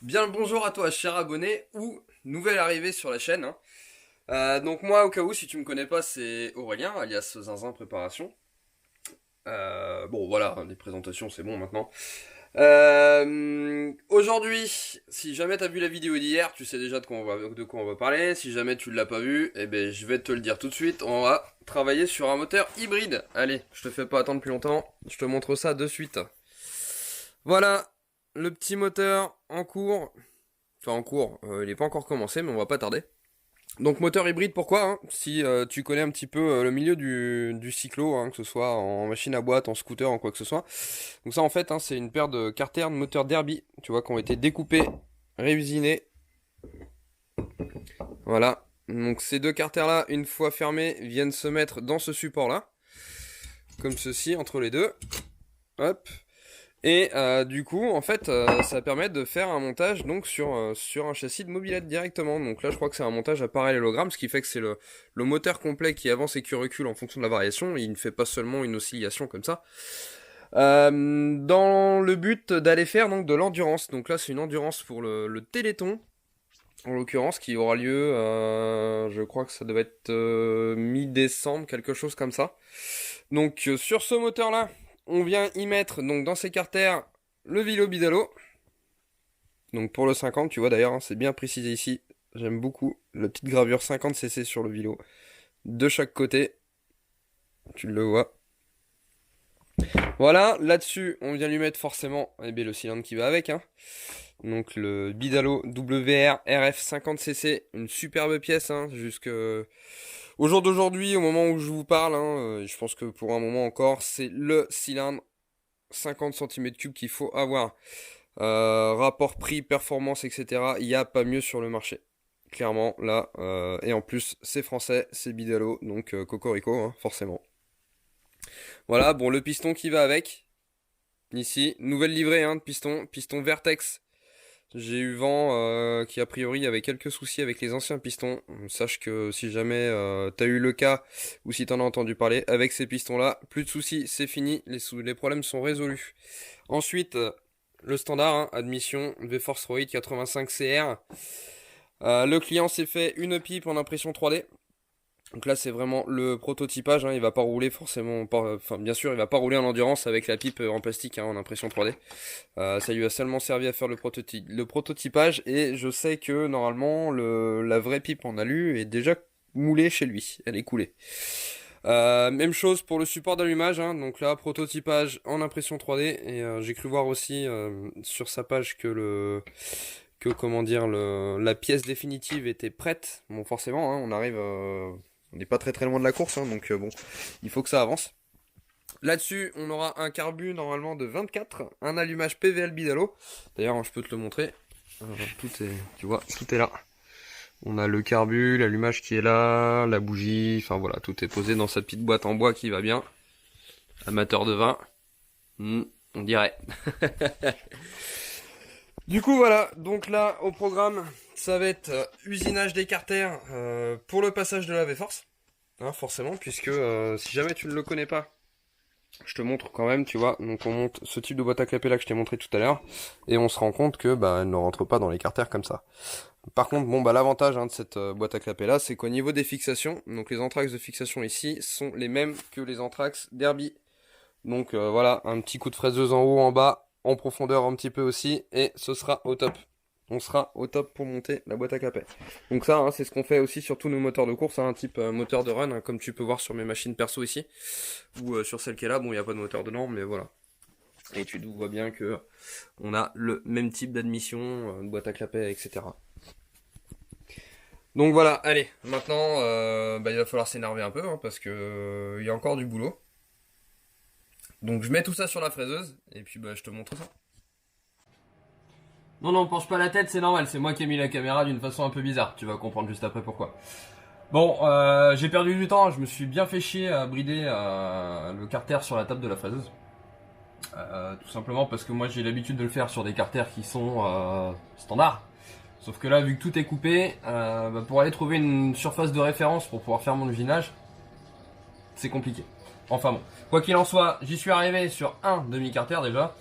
Bien le bonjour à toi, cher abonné ou nouvelle arrivée sur la chaîne, hein. Donc moi, au cas où, si tu me connais pas, c'est Aurélien, alias Zinzin Préparation. Bon voilà, les présentations c'est bon maintenant. Aujourd'hui, si jamais t'as vu la vidéo d'hier, tu sais déjà de quoi on va parler. Si jamais tu l'as pas vu, eh ben je vais te le dire tout de suite. On va travailler sur un moteur hybride. Allez, je te fais pas attendre plus longtemps. Je te montre ça de suite. Voilà, le petit moteur en cours. Enfin en cours, il est pas encore commencé, mais on va pas tarder. Donc moteur hybride, pourquoi hein Si tu connais un petit peu le milieu du cyclo, hein, que ce soit en machine à boîte, en scooter, en quoi que ce soit. Donc ça en fait, hein, c'est une paire de carters de moteur Derby, tu vois, qui ont été découpés, réusinés. Voilà. Donc ces deux carters là, une fois fermés, viennent se mettre dans ce support là. Comme ceci, entre les deux. Hop. Et du coup, en fait, ça permet de faire un montage donc sur un châssis de mobilette directement. Donc là, je crois que c'est un montage à parallélogramme, ce qui fait que c'est le moteur complet qui avance et qui recule en fonction de la variation. Il ne fait pas seulement une oscillation comme ça. Dans le but d'aller faire donc de l'endurance. Donc là, c'est une endurance pour le Téléthon, en l'occurrence, qui aura lieu, je crois que ça devait être mi-décembre, quelque chose comme ça. Donc sur ce moteur-là, on vient y mettre donc dans ces carters le Vilo Bidalo. Donc pour le 50, tu vois d'ailleurs, hein, c'est bien précisé ici. J'aime beaucoup la petite gravure 50cc sur le Vilo. De chaque côté. Tu le vois. Voilà, là-dessus, on vient lui mettre forcément le cylindre qui va avec. Hein. Donc le Bidalo WR RF 50cc, une superbe pièce, hein, jusque au jour d'aujourd'hui, au moment où je vous parle, hein, je pense que pour un moment encore, c'est le cylindre 50 cm3 qu'il faut avoir. Rapport prix, performance, etc. Il n'y a pas mieux sur le marché. Clairement, là. Et en plus, c'est français, c'est Bidalo, donc Cocorico, hein, forcément. Voilà, bon, le piston qui va avec. Ici, nouvelle livrée hein, de piston. Piston Vertex. J'ai eu vent qui a priori avait quelques soucis avec les anciens pistons. Sache que si jamais t'as eu le cas ou si t'en as entendu parler, avec ces pistons là, plus de soucis, c'est fini, les problèmes sont résolus. Ensuite, le standard, hein, admission V-Force Roid 85 CR. Le client s'est fait une pipe en impression 3D. Donc là c'est vraiment le prototypage, hein, il va pas rouler forcément, enfin bien sûr il va pas rouler en endurance avec la pipe en plastique hein, en impression 3D. Ça lui a seulement servi à faire le prototypage et je sais que normalement la vraie pipe en alu est déjà moulée chez lui, elle est coulée. Même chose pour le support d'allumage, hein, donc là prototypage en impression 3D et j'ai cru voir aussi sur sa page que comment dire la pièce définitive était prête. Bon forcément, hein, on arrive, on n'est pas très très loin de la course, hein, donc bon, il faut que ça avance. Là-dessus, on aura un carbu normalement de 24, un allumage PVL Bidalo. D'ailleurs, je peux te le montrer. Tout est, tu vois, tout est là. On a le carbu, l'allumage qui est là, la bougie, enfin voilà, tout est posé dans sa petite boîte en bois qui va bien. Amateur de vin, on dirait. Du coup voilà, donc là au programme, ça va être usinage des carters pour le passage de la V-Force. Hein, forcément, puisque si jamais tu ne le connais pas, je te montre quand même, tu vois. Donc on monte ce type de boîte à clapper là que je t'ai montré tout à l'heure, et on se rend compte que bah elle ne rentre pas dans les carters comme ça. Par contre, bon bah l'avantage hein, de cette boîte à clapper là, c'est qu'au niveau des fixations, donc les anthrax de fixation ici sont les mêmes que les anthrax Derby. Donc voilà, un petit coup de fraiseuse en haut, en bas, en profondeur un petit peu aussi, et ce sera au top. On sera au top pour monter la boîte à clapet. Donc ça, hein, c'est ce qu'on fait aussi sur tous nos moteurs de course, hein, un type moteur de run, hein, comme tu peux voir sur mes machines perso ici, ou sur celle qui est là, bon il n'y a pas de moteur dedans, mais voilà. Et tu vois bien que on a le même type d'admission, de boîte à clapet, etc. Donc voilà, allez, maintenant il va falloir s'énerver un peu, hein, parce que il y a encore du boulot. Donc je mets tout ça sur la fraiseuse, et puis bah je te montre ça. Non, non, penche pas la tête, c'est normal, c'est moi qui ai mis la caméra d'une façon un peu bizarre, tu vas comprendre juste après pourquoi. Bon, j'ai perdu du temps, je me suis bien fait chier à brider le carter sur la table de la fraiseuse. Tout simplement parce que moi j'ai l'habitude de le faire sur des carters qui sont standards. Sauf que là, vu que tout est coupé, pour aller trouver une surface de référence pour pouvoir faire mon usinage, c'est compliqué. Enfin bon, quoi qu'il en soit, j'y suis arrivé sur un demi-carter déjà.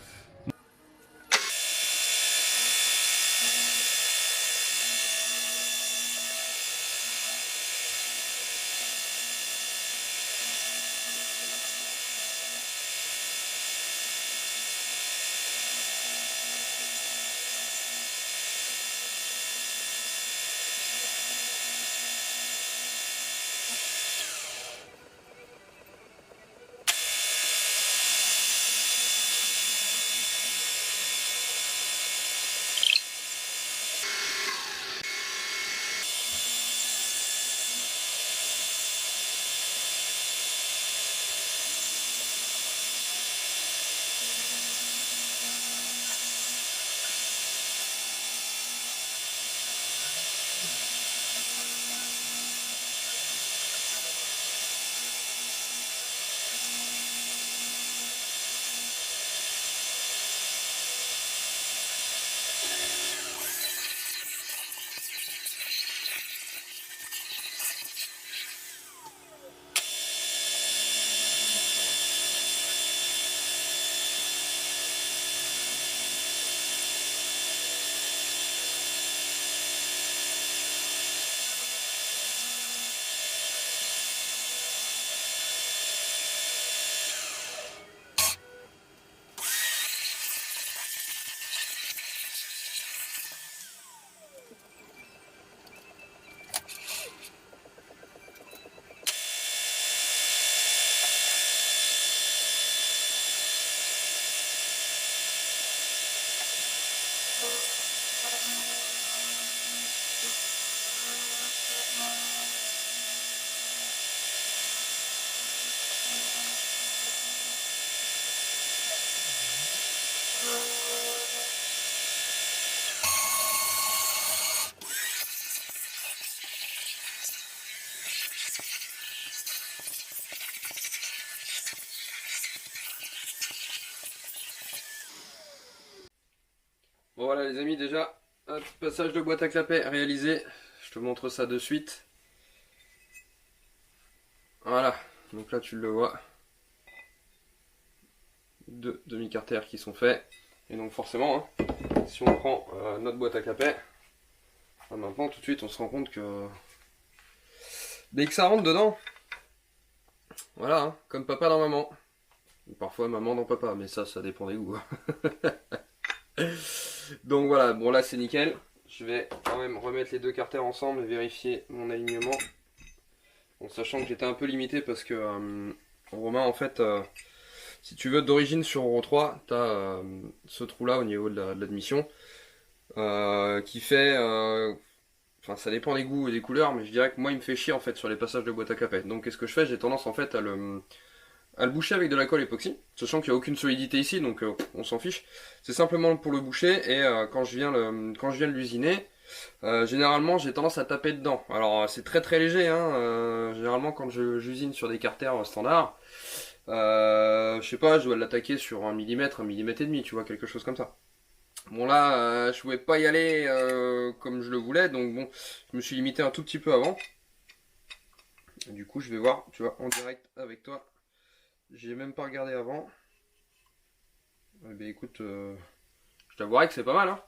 Bon voilà les amis, déjà, hop, passage de boîte à clapet réalisé. Je te montre ça de suite. Voilà, donc là tu le vois. Deux demi-carters qui sont faits. Et donc forcément, hein, si on prend notre boîte à clapet, maintenant tout de suite on se rend compte que dès que ça rentre dedans, voilà, hein, comme papa dans maman. Ou parfois maman dans papa, mais ça dépend des goûts. Donc voilà, bon là c'est nickel. Je vais quand même remettre les deux carters ensemble et vérifier mon alignement. En sachant que j'étais un peu limité parce que Romain en fait, si tu veux d'origine sur Euro 3, tu as ce trou là au niveau de l'admission qui fait... Enfin ça dépend des goûts et des couleurs, mais je dirais que moi il me fait chier en fait sur les passages de boîte à clapet. Donc qu'est-ce que je fais? J'ai tendance en fait à le boucher avec de la colle époxy, sachant qu'il n'y a aucune solidité ici, donc on s'en fiche. C'est simplement pour le boucher, et quand je viens l'usiner, généralement j'ai tendance à taper dedans. Alors c'est très très léger, hein, généralement quand j'usine sur des carters standards, je sais pas, je dois l'attaquer sur 1 millimètre et demi, tu vois, quelque chose comme ça. Bon là, je pouvais pas y aller comme je le voulais, donc bon, je me suis limité un tout petit peu avant. Et du coup je vais voir, tu vois, en direct avec toi. J'ai même pas regardé avant. Eh ben écoute, je t'avouerai que c'est pas mal, hein.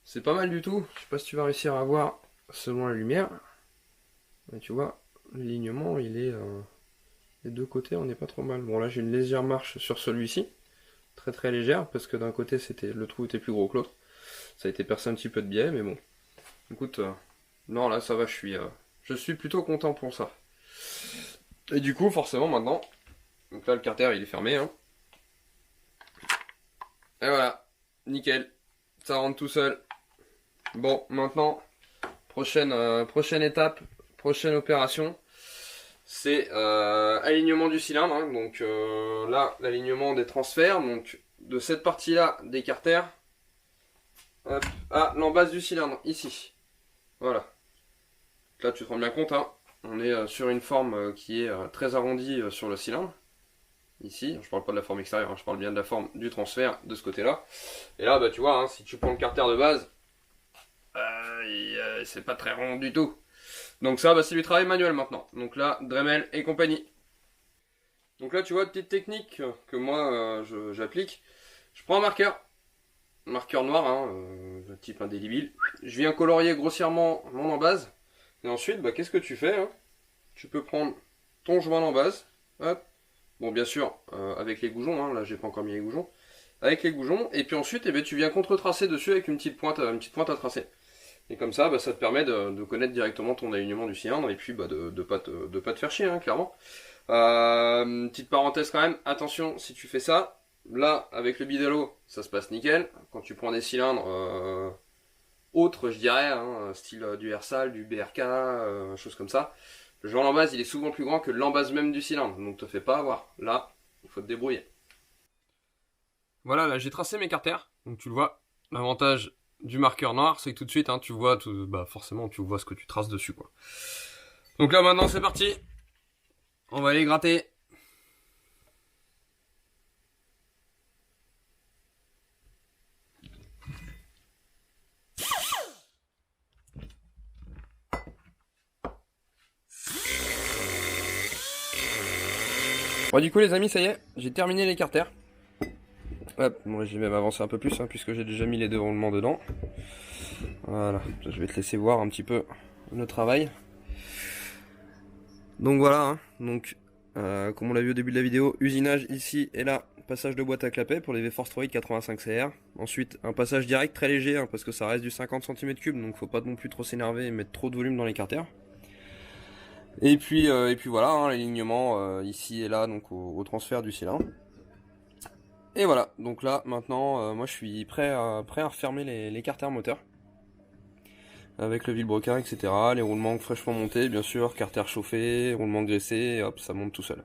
C'est pas mal du tout. Je sais pas si tu vas réussir à voir selon la lumière. Mais tu vois, l'alignement, il est... les deux côtés, on n'est pas trop mal. Bon là, j'ai une légère marche sur celui-ci. Très très légère, parce que d'un côté, le trou était plus gros que l'autre. Ça a été percé un petit peu de biais, mais bon. Écoute, non là, ça va, je suis plutôt content pour ça. Et du coup, forcément, maintenant... Donc là, le carter, il est fermé, hein. Et voilà, nickel, ça rentre tout seul. Bon, maintenant, prochaine étape, prochaine opération, c'est alignement du cylindre, hein. Donc là, l'alignement des transferts, donc de cette partie-là des carters, hop, à l'embase du cylindre, ici. Voilà. Là, tu te rends bien compte, hein, on est sur une forme qui est très arrondie sur le cylindre. Ici, je parle pas de la forme extérieure, hein, je parle bien de la forme du transfert de ce côté-là. Et là, bah tu vois, hein, si tu prends le carter de base, c'est pas très rond du tout. Donc ça, bah, c'est du travail manuel maintenant. Donc là, Dremel et compagnie. Donc là, tu vois, petite technique que moi j'applique. Je prends un marqueur noir, hein, de type indélébile. Je viens colorier grossièrement mon embase. Et ensuite, bah, qu'est-ce que tu fais, hein? Tu peux prendre ton joint d'embase, hop. Bon, bien sûr, avec les goujons, hein, là j'ai pas encore mis les goujons. Avec les goujons, et puis ensuite, eh bien, tu viens contre-tracer dessus avec une petite pointe à tracer. Et comme ça, bah, ça te permet de connaître directement ton alignement du cylindre, et puis bah, de pas te faire chier, hein, clairement. Petite parenthèse quand même, attention, si tu fais ça, là, avec le bidalo, ça se passe nickel. Quand tu prends des cylindres autres, je dirais, hein, style du Ersal, du BRK, choses comme ça, le joint d'embase, il est souvent plus grand que l'embase même du cylindre, donc te fais pas avoir. Là, il faut te débrouiller. Voilà, là j'ai tracé mes carters, donc tu le vois. L'avantage du marqueur noir, c'est que tout de suite, hein, tu vois, bah forcément, tu vois ce que tu traces dessus, quoi. Donc là maintenant, c'est parti. On va aller gratter. Bon, du coup les amis, ça y est, j'ai terminé les carters. Hop, moi j'ai même avancé un peu plus, hein, puisque j'ai déjà mis les deux roulements dedans. Voilà, je vais te laisser voir un petit peu le travail. Donc voilà, hein, donc comme on l'a vu au début de la vidéo, usinage ici et là, passage de boîte à clapet pour les V-Force 3 85 CR. Ensuite un passage direct très léger, hein, parce que ça reste du 50 cm3, donc faut pas non plus trop s'énerver et mettre trop de volume dans les carters. Et puis voilà, hein, l'alignement ici et là, donc au transfert du cylindre. Et voilà, donc là maintenant moi je suis prêt à refermer les carters moteurs. Avec le vilebrequin, etc. Les roulements fraîchement montés, bien sûr, carter chauffé, roulement graissé, et hop, ça monte tout seul.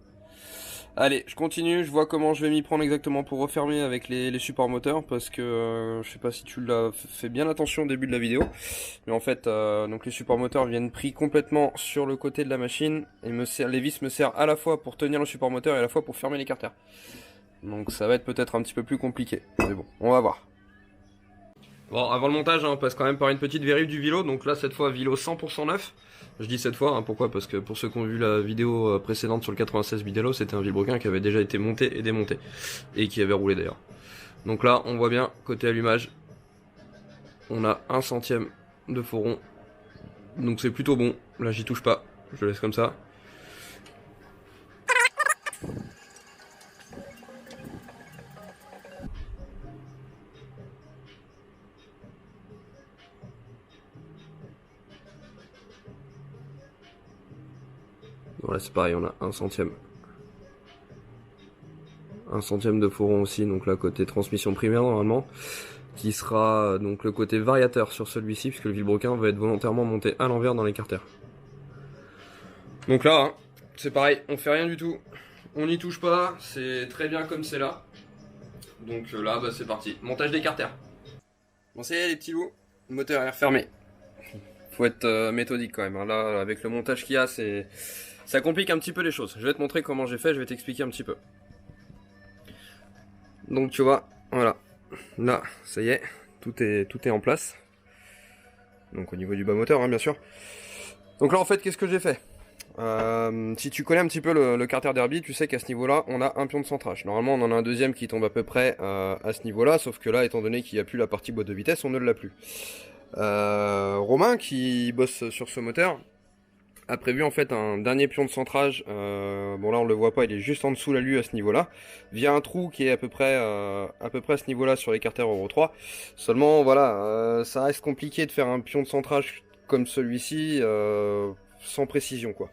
Allez, je continue, je vois comment je vais m'y prendre exactement pour refermer avec les supports moteurs, parce que je sais pas si tu l'as fait bien attention au début de la vidéo, mais en fait, donc les supports moteurs viennent pris complètement sur le côté de la machine, et les vis me servent à la fois pour tenir le support moteur et à la fois pour fermer les carters. Donc ça va être peut-être un petit peu plus compliqué, mais bon, on va voir. Bon, avant le montage, hein, on passe quand même par une petite vérif du vélo. Donc là, cette fois, vélo 100% neuf. Je dis cette fois, hein, pourquoi? Parce que pour ceux qui ont vu la vidéo précédente sur le 96 Bidalo, c'était un vilebrequin qui avait déjà été monté et démonté. Et qui avait roulé d'ailleurs. Donc là, on voit bien, côté allumage, on a 1 centième de faux rond. Donc c'est plutôt bon. Là, j'y touche pas. Je le laisse comme ça. Voilà, c'est pareil, on a 1 centième. 1 centième de faux rond aussi, donc là côté transmission primaire normalement, qui sera donc le côté variateur sur celui-ci, puisque le vilebrequin va être volontairement monté à l'envers dans l'écarteur. Donc là, hein, c'est pareil, on fait rien du tout, on n'y touche pas, c'est très bien comme c'est là. Donc là, bah, c'est parti, montage d'écarteur. Bon, ça y est les petits loups, le moteur est refermé. Faut être méthodique quand même, hein. Là avec le montage qu'il y a, ça complique un petit peu les choses. Je vais te montrer comment j'ai fait, je vais t'expliquer un petit peu. Donc tu vois, voilà, là ça y est, tout est en place. Donc au niveau du bas moteur, hein, bien sûr. Donc là en fait, qu'est-ce que j'ai fait? Si tu connais un petit peu le carter derby, tu sais qu'à ce niveau-là, on a un pion de centrage. Normalement, on en a un deuxième qui tombe à peu près à ce niveau-là, sauf que là, étant donné qu'il n'y a plus la partie boîte de vitesse, on ne l'a plus. Romain, qui bosse sur ce moteur, a prévu en fait un dernier pion de centrage. Bon là, on le voit pas, il est juste en dessous la lue à ce niveau-là, via un trou qui est à peu près à ce niveau-là sur l'écarteur Euro 3. Seulement, voilà, ça reste compliqué de faire un pion de centrage comme celui-ci sans précision, quoi.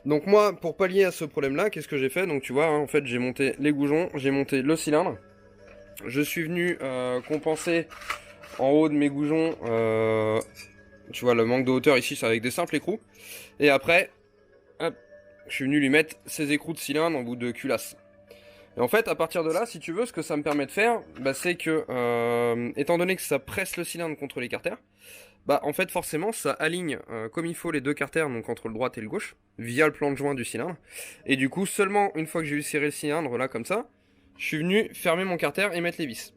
Donc moi, pour pallier à ce problème-là, qu'est-ce que j'ai fait? Donc tu vois, hein, en fait, j'ai monté les goujons, j'ai monté le cylindre. Je suis venu compenser en haut de mes goujons, tu vois, le manque de hauteur ici, c'est avec des simples écrous. Et après, hop, je suis venu lui mettre ces écrous de cylindre en bout de culasse. Et en fait, à partir de là, si tu veux, ce que ça me permet de faire, bah, c'est que, étant donné que ça presse le cylindre contre les carters, bah en fait forcément ça aligne comme il faut les deux carters, donc entre le droit et le gauche, via le plan de joint du cylindre. Et du coup, seulement une fois que j'ai eu serré le cylindre là comme ça, je suis venu fermer mon carter et mettre les vis.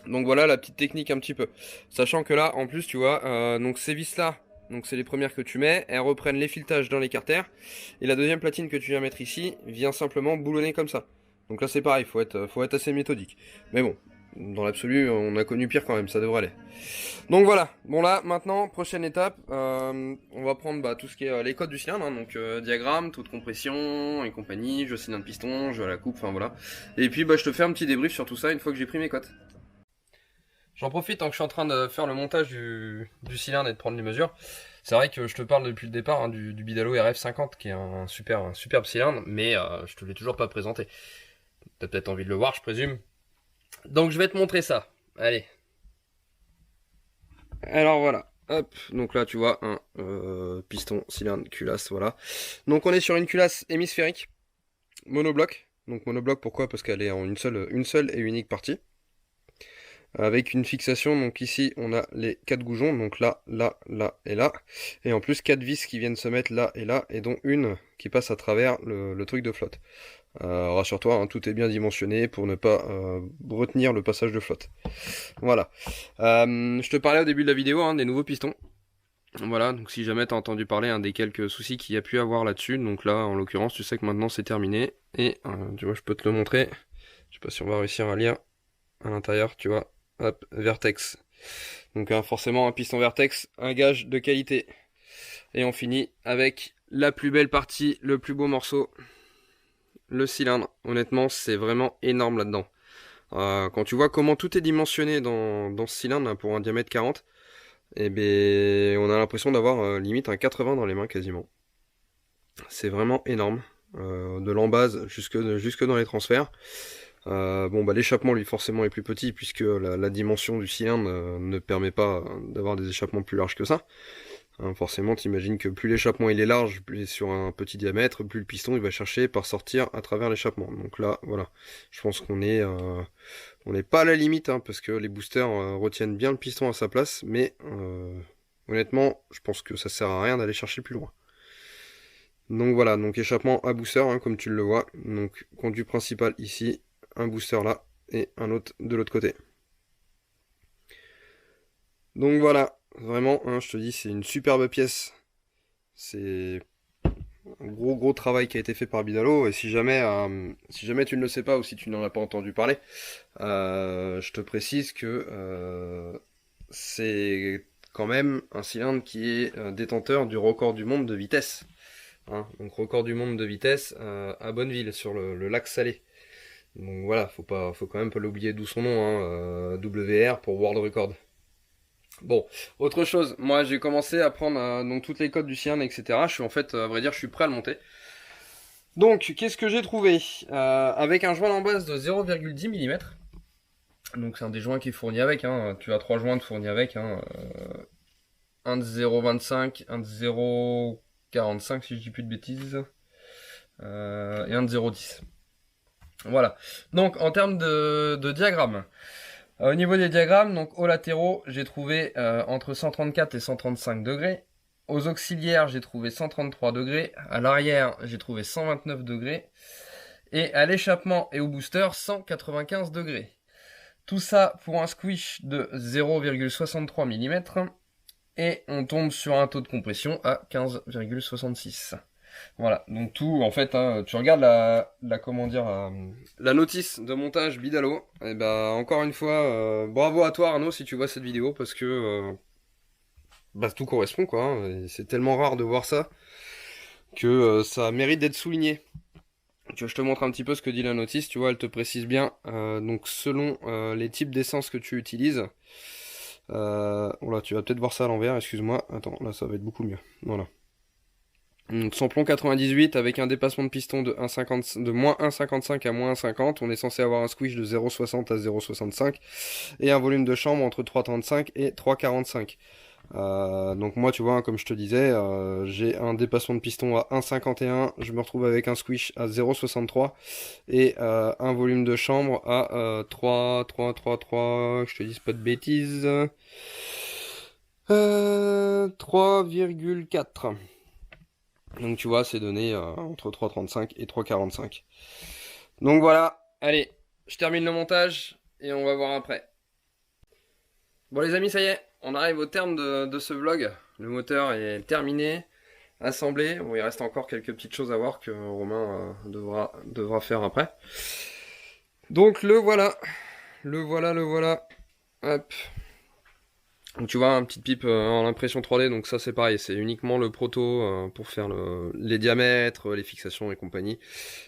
Donc voilà la petite technique un petit peu. Sachant que là, en plus, tu vois, donc ces vis là, donc c'est les premières que tu mets, elles reprennent les filetages dans les carters. Et la deuxième platine que tu viens mettre ici vient simplement boulonner comme ça. Donc là c'est pareil, faut être assez méthodique. Mais bon, dans l'absolu, on a connu pire quand même, ça devrait aller. Donc voilà, bon là maintenant, prochaine étape, on va prendre bah, tout ce qui est les codes du cylindre, hein, donc diagramme, taux de compression et compagnie, jeu cylindre piston, jeu à la coupe, enfin voilà. Et puis bah, je te fais un petit débrief sur tout ça une fois que j'ai pris mes cotes. J'en profite tant que je suis en train de faire le montage du cylindre et de prendre les mesures. C'est vrai que je te parle depuis le départ hein, du Bidalo RF50 qui est un superbe cylindre, mais je te l'ai toujours pas présenté. T'as peut-être envie de le voir, je présume. Donc je vais te montrer ça. Allez. Alors voilà. Hop, donc là tu vois un piston, cylindre, culasse, voilà. Donc on est sur une culasse hémisphérique, monobloc. Donc monobloc pourquoi? Parce qu'elle est en une seule et unique partie. Avec une fixation, donc ici on a les 4 goujons, donc là, là, là et là. Et en plus 4 vis qui viennent se mettre là, et dont une qui passe à travers le truc de flotte. Rassure-toi, hein, tout est bien dimensionné pour ne pas retenir le passage de flotte. Voilà. Je te parlais au début de la vidéo hein, des nouveaux pistons. Voilà, donc si jamais t'as entendu parler hein, des quelques soucis qu'il y a pu avoir là-dessus, donc là en l'occurrence tu sais que maintenant c'est terminé. Et tu vois, je peux te le montrer. Je sais pas si on va réussir à lire à l'intérieur, tu vois. Hop, Vertex. Donc forcément un piston Vertex, un gage de qualité. Et on finit avec la plus belle partie, le plus beau morceau, le cylindre. Honnêtement, c'est vraiment énorme là-dedans. Quand tu vois comment tout est dimensionné dans ce cylindre hein, pour un diamètre 40, eh ben, on a l'impression d'avoir limite un 80 dans les mains quasiment. C'est vraiment énorme. De l'embase jusque dans les transferts. Bon bah l'échappement lui forcément est plus petit puisque la dimension du cylindre ne permet pas d'avoir des échappements plus larges que ça. Hein, forcément t'imagines que plus l'échappement il est large, plus il est sur un petit diamètre, plus le piston il va chercher par sortir à travers l'échappement. Donc là voilà, je pense qu'on est on n'est pas à la limite hein, parce que les boosters retiennent bien le piston à sa place, mais honnêtement je pense que ça sert à rien d'aller chercher plus loin. Donc voilà, donc échappement à booster hein, comme tu le vois, donc conduit principal ici, un booster là et un autre de l'autre côté. Donc voilà, vraiment, hein, je te dis, c'est une superbe pièce. C'est un gros travail qui a été fait par Bidalo. Et si jamais tu ne le sais pas ou si tu n'en as pas entendu parler, je te précise que c'est quand même un cylindre qui est détenteur du record du monde de vitesse. Hein. Donc record du monde de vitesse à Bonneville, sur le lac Salé. Donc voilà, faut quand même pas l'oublier, d'où son nom, hein, WR pour World Record. Bon, autre chose, moi j'ai commencé à prendre donc toutes les codes du cylindre, etc. Je suis en fait, à vrai dire, je suis prêt à le monter. Donc, qu'est-ce que j'ai trouvé avec un joint d'embase de 0,10 mm. Donc c'est un des joints qui est fourni avec, hein. Tu as 3 joints fournis avec, hein. Un de 0,25, un de 0,45 si je dis plus de bêtises, et un de 0,10. Voilà. Donc en termes de diagramme, au niveau des diagrammes, donc aux latéraux, j'ai trouvé entre 134 et 135 degrés. Aux auxiliaires, j'ai trouvé 133 degrés. À l'arrière, j'ai trouvé 129 degrés. Et à l'échappement et au booster, 195 degrés. Tout ça pour un squish de 0,63 mm. Et on tombe sur un taux de compression à 15,66. Voilà, donc tout, en fait, hein, tu regardes comment dire, la notice de montage Bidalo, et ben encore une fois, bravo à toi Arnaud si tu vois cette vidéo, parce que bah, tout correspond quoi, hein, et c'est tellement rare de voir ça, que ça mérite d'être souligné. Tu vois, je te montre un petit peu ce que dit la notice, tu vois, elle te précise bien, donc selon les types d'essence que tu utilises, là tu vas peut-être voir ça à l'envers, excuse-moi, attends, là ça va être beaucoup mieux, voilà. Donc samplon 98 avec un dépassement de piston de 1,50, de moins 1,55 à moins 1,50. On est censé avoir un squish de 0,60 à 0,65 et un volume de chambre entre 3,35 et 3,45. Donc moi tu vois, hein, comme je te disais, j'ai un dépassement de piston à 1,51, je me retrouve avec un squish à 0,63 et un volume de chambre à 3, que je te dise pas de bêtises, 3,4. Donc tu vois, c'est donné entre 3,35 et 3,45. Donc voilà, allez, je termine le montage et on va voir après. Bon les amis, ça y est, on arrive au terme de ce vlog. Le moteur est terminé, assemblé. Bon, il reste encore quelques petites choses à voir que Romain devra faire après. Donc le voilà. Hop. Donc tu vois, une petite pipe en impression 3D, donc ça c'est pareil, c'est uniquement le proto pour faire les diamètres, les fixations et compagnie.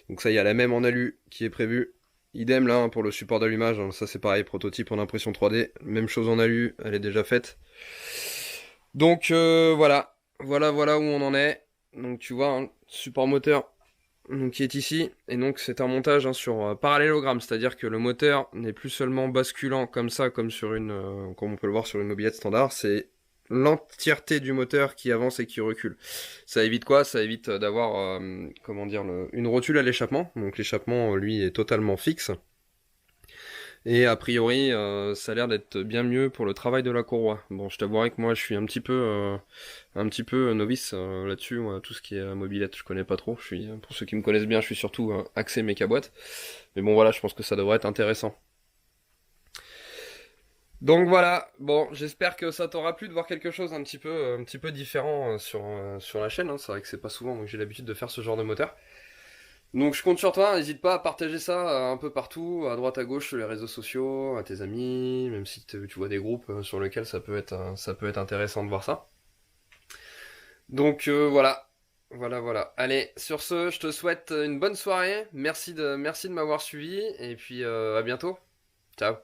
Donc ça, il y a la même en alu qui est prévue. Idem là, hein, pour le support d'allumage, hein, ça c'est pareil, prototype en impression 3D. Même chose en alu, elle est déjà faite. Donc voilà où on en est. Donc tu vois, hein, support moteur donc, qui est ici, et donc c'est un montage hein, sur parallélogramme, c'est-à-dire que le moteur n'est plus seulement basculant comme ça, comme on peut le voir sur une mobilette standard, c'est l'entièreté du moteur qui avance et qui recule. Ça évite quoi? Ça évite d'avoir, une rotule à l'échappement, donc l'échappement lui est totalement fixe. Et a priori, ça a l'air d'être bien mieux pour le travail de la courroie. Bon, je t'avouerai que moi, je suis un petit peu novice là-dessus. Moi, tout ce qui est mobilette, je connais pas trop. Pour ceux qui me connaissent bien, je suis surtout axé mécaboîte. Mais bon, voilà, je pense que ça devrait être intéressant. Donc voilà. Bon, j'espère que ça t'aura plu de voir quelque chose un petit peu différent sur la chaîne. Hein. C'est vrai que c'est pas souvent que j'ai l'habitude de faire ce genre de moteur. Donc je compte sur toi, n'hésite pas à partager ça un peu partout, à droite à gauche sur les réseaux sociaux, à tes amis, même si tu vois des groupes sur lesquels ça peut être intéressant de voir ça. Donc voilà. Allez, sur ce, je te souhaite une bonne soirée, merci de m'avoir suivi, et puis à bientôt. Ciao.